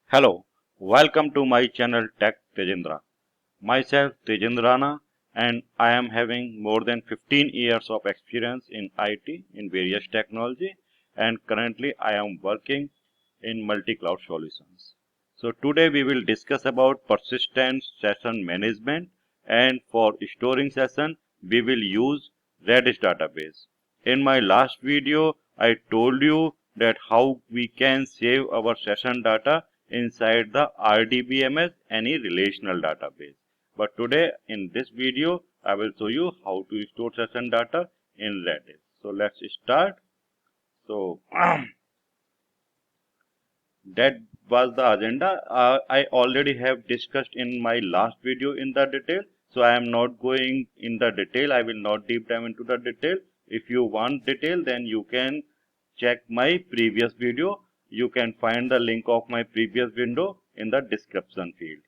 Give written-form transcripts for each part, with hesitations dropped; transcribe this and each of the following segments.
Hello, welcome to my channel Tech Tejendra. Myself Tejendrana and I am having more than 15 years of experience in IT in various technology and currently I am working in multi-cloud solutions. So today we will discuss about persistent session management and for storing session we will use Redis database. In my last video I told you that how we can save our session data inside the RDBMS any relational database. But today in this video I will show you how to store session data in Redis. So let's start. So that was the agenda. I already have discussed in my last video in the detail. So I am not going in the detail. I will not deep dive into the detail. If you want detail, then you can check my previous video. You can find the link of my previous window in the description field.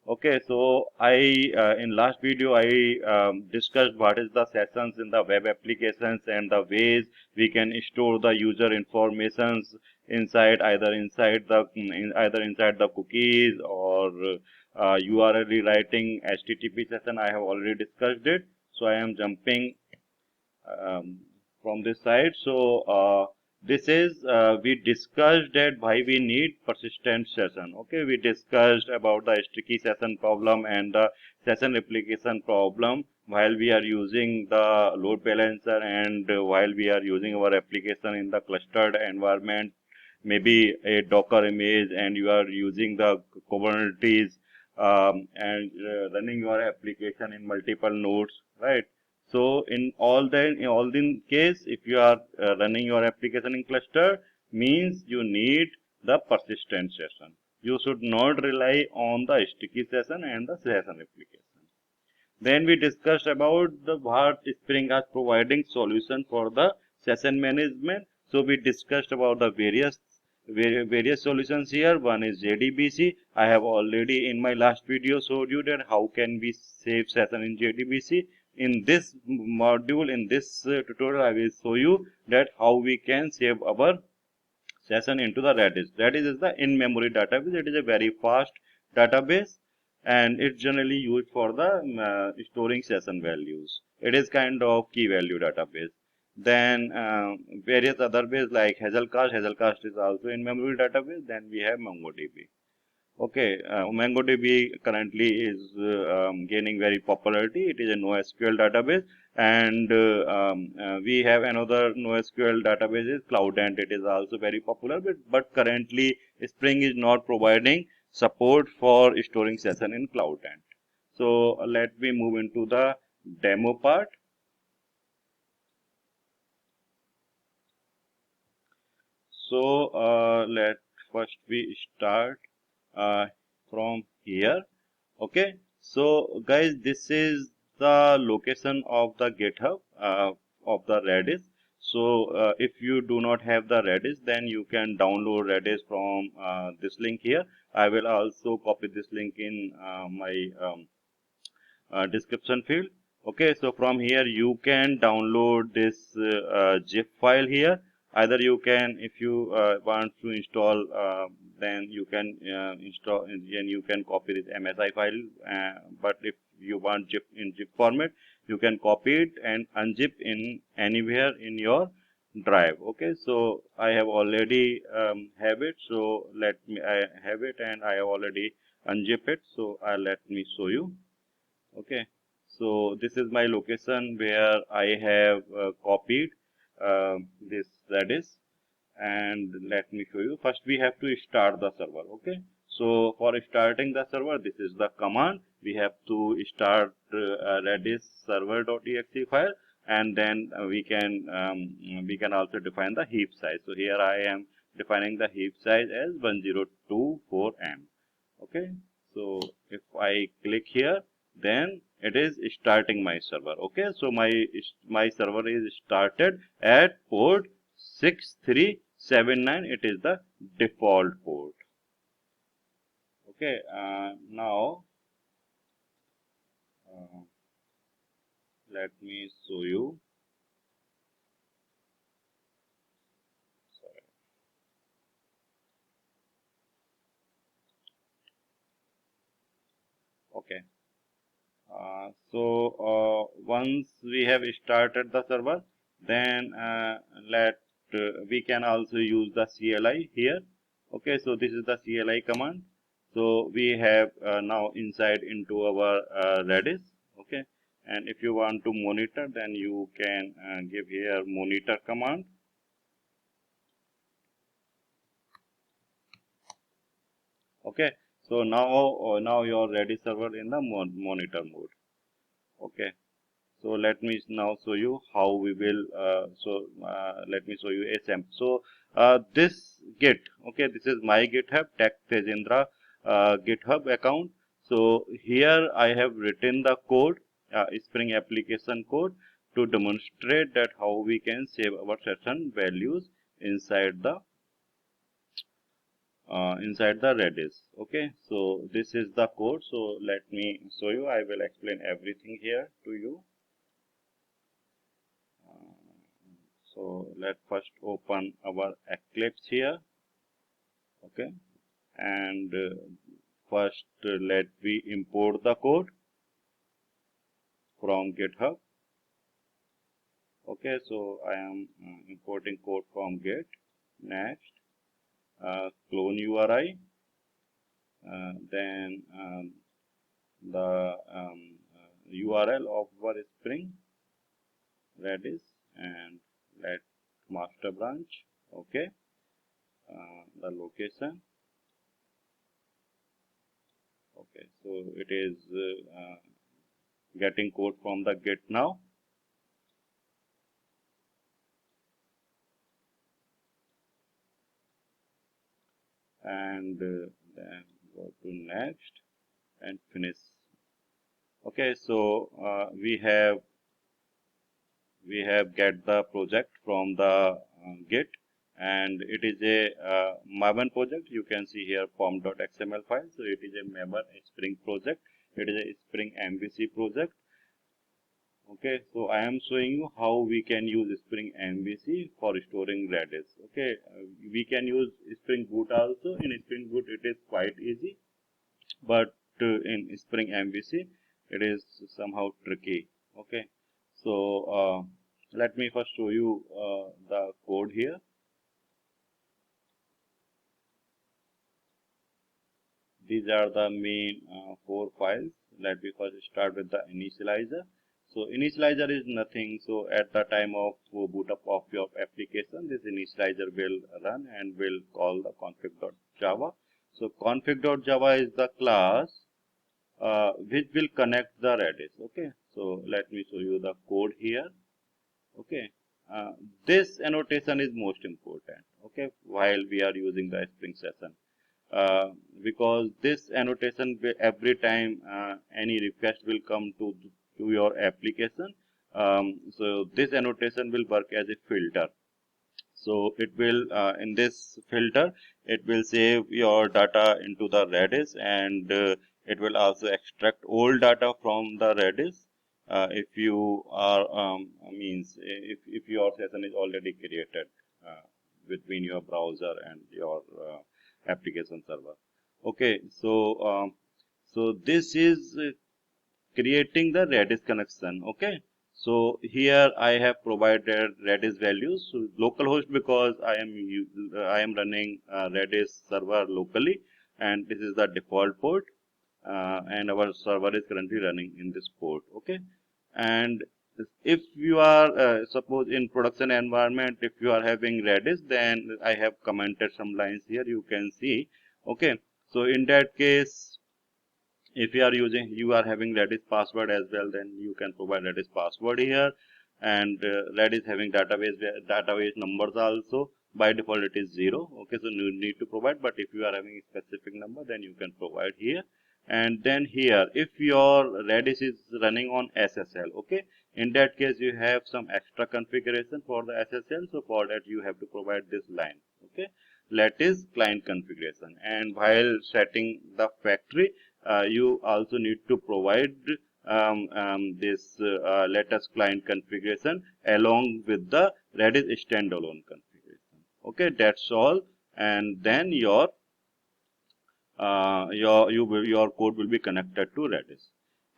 Okay, so in last video I discussed what is the sessions in the web applications and the ways we can store the user informations inside either inside the cookies or URL rewriting HTTP session. I have already discussed it. So I am jumping um, from this side. So this is we discussed that why we need persistent session. Okay, we discussed about the sticky session problem and the session replication problem while we are using the load balancer and while we are using our application in the clustered environment, maybe a Docker image, and you are using the Kubernetes and running your application in multiple nodes, right? So in all the case, if you are running your application in cluster, means you need the persistent session. You should not rely on the sticky session and the session application. Then we discussed about the what Spring is providing solution for the session management. So we discussed about the various solutions here. One is JDBC. I have already in my last video showed you that how can we save session in JDBC. In this module, in this tutorial, I will show you that how we can save our session into the Redis. Redis is the in-memory database. It is a very fast database and it's generally used for the storing session values. It is kind of key value database. Then various other base like Hazelcast. Hazelcast is also in-memory database. Then we have MongoDB. Okay, MongoDB currently is gaining very popularity. It is a NoSQL database, and we have another NoSQL database is CloudAnt. It is also very popular, but currently Spring is not providing support for storing session in CloudAnt. So let me move into the demo part. So let first we start uh, from here. Okay, so guys, this is the location of the GitHub of the Redis. So if you do not have the Redis, then you can download Redis from this link here. I will also copy this link in my description field. Okay, so from here you can download this zip file here. Either you can, if you want to install, then you can install and you can copy this MSI file. But if you want zip in zip format, you can copy it and unzip in anywhere in your drive. Okay, so I have already have it. So I have it and I have already unzip it. So let me show you. Okay, so this is my location where I have copied this Redis, and let me show you. First we have to start the server. Okay, so for starting the server, this is the command. We have to start Redis server.exe file, and then we can also define the heap size. So here I am defining the heap size as 1024 M. Okay, so if I click here, then it is starting my server. Okay, so my server is started at port 6379. It is the default port. Okay, now uh, let me show you. Sorry. Okay. Once we have started the server, then let we can also use the CLI here. Okay, so this is the CLI command. So we have now inside into our Redis. Okay, and if you want to monitor, then you can give here monitor command. Okay, so now your Redis server in the monitor mode. Okay. So let me now show you how we will. Let me show you a sample. So this Git, okay, this is my GitHub Tech Tejendra GitHub account. So here I have written the code, Spring application code, to demonstrate that how we can save our session values inside the Redis. Okay, so this is the code. So let me show you. I will explain everything here to you. So let's first open our Eclipse here. Okay, and first let we import the code from GitHub. Okay, so I am importing code from Git. Next, clone URI. Then the URL of our Spring Redis, and let master branch. Okay, the location. Okay, so it is getting code from the Git now. And then go to next and finish. Okay, so we have get the project from the Git, and it is a Maven project. You can see here form.xml file. So it is a Maven Spring project. It is a Spring MVC project. Okay, so I am showing you how we can use Spring MVC for storing Redis. Okay, we can use Spring Boot also. In Spring Boot, it is quite easy, but in Spring MVC, it is somehow tricky. Okay, so let me first show you the code here. These are the main 4 files. Let me first start with the initializer. So initializer is nothing. So at the time of boot up of your application, this initializer will run and will call the config.java. So config.java is the class which will connect the Redis. Okay, so let me show you the code here. Okay, this annotation is most important. Okay, while we are using the Spring session. Because this annotation will, every time any request will come to your application, so this annotation will work as a filter. So it will in this filter, it will save your data into the Redis, and it will also extract old data from the Redis if you are if your session is already created between your browser and your application server. Okay, so this is creating the Redis connection. Okay, so here I have provided Redis values. So localhost, because I am running Redis server locally, and this is the default port, and our server is currently running in this port. Okay, and if you are suppose in production environment, if you are having Redis, then I have commented some lines here, you can see. Okay, so in that case, if you are having Redis password as well, then you can provide Redis password here. And Redis having database numbers also, by default it is 0. Okay, so you need to provide, but if you are having a specific number, then you can provide here. And then here, if your Redis is running on SSL, okay, in that case you have some extra configuration for the SSL. So for that you have to provide this line. Okay, that is client configuration. And while setting the factory, you also need to provide this latest client configuration along with the Redis standalone configuration. Okay, that's all. And then your your code will be connected to Redis.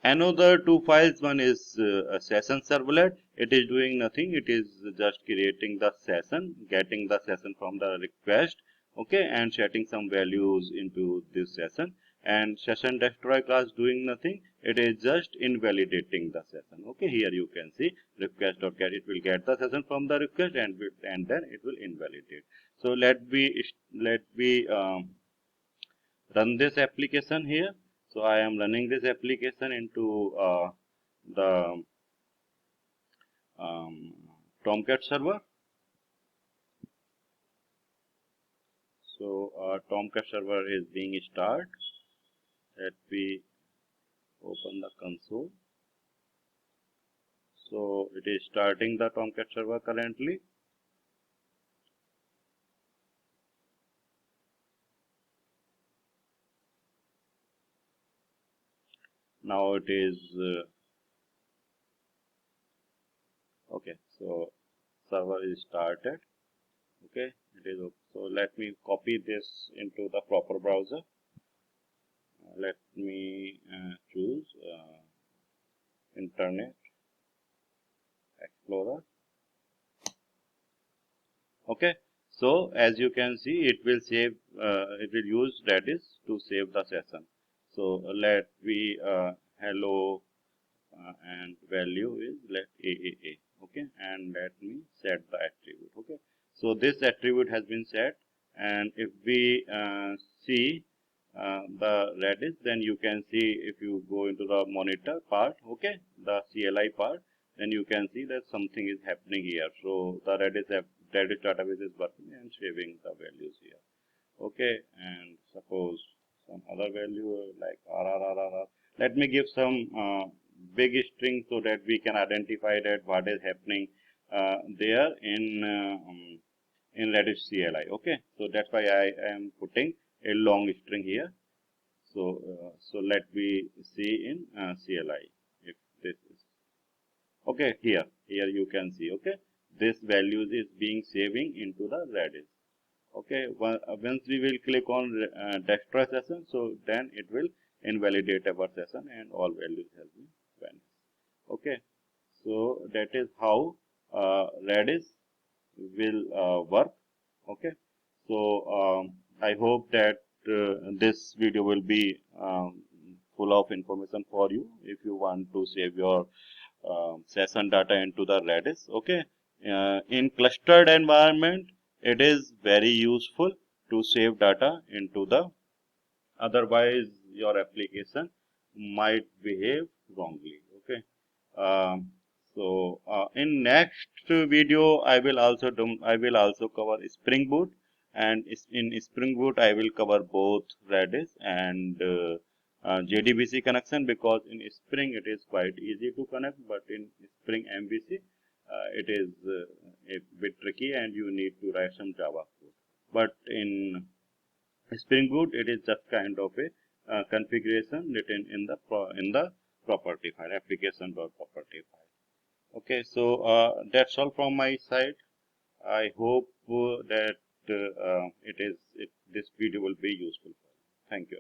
Another two files, one is a session servlet. It is doing nothing. It is just creating the session, getting the session from the request, okay, and setting some values into this session. And session destroy class doing nothing. It is just invalidating the session. Okay, here you can see request.get. It will get the session from the request and then it will invalidate. So let me run this application here. So I am running this application into the Tomcat server. So Tomcat server is being started. Let me open the console. So it is starting the Tomcat server currently. Now it is okay. So server is started. Okay, it is okay. So let me copy this into the proper browser. Let me choose Internet Explorer. Okay, so as you can see, it will save. It will use Redis to save the session. So let me hello and value is let AAA. Okay, and let me set the attribute. Okay, so this attribute has been set, and if we see the Redis, then you can see if you go into the monitor part, okay, the CLI part, then you can see that something is happening here. So the Redis database is working and saving the values here. Okay, and suppose some other value like RRRR. Let me give some big string so that we can identify that what is happening there in Redis CLI. Okay, so that's why I am putting a long string here. So let me see in CLI if this is okay. Here you can see, okay, this values is being saving into the Redis. Okay, once we will click on destroy session, so then it will invalidate our session and all values has been vanished. Okay, so that is how Redis will work. Okay, so I hope that this video will be full of information for you if you want to save your session data into the Redis. Okay, in clustered environment, it is very useful to save data into the, otherwise your application might behave wrongly. Okay, in next video I will also cover Spring Boot, and in Spring Boot I will cover both Redis and JDBC connection, because in Spring it is quite easy to connect, but in Spring MVC it is a bit tricky and you need to write some Java code. But in Spring Boot it is just kind of a configuration written in the property file, application.property file. Okay, so that's all from my side. I hope that this video will be useful for you. Thank you.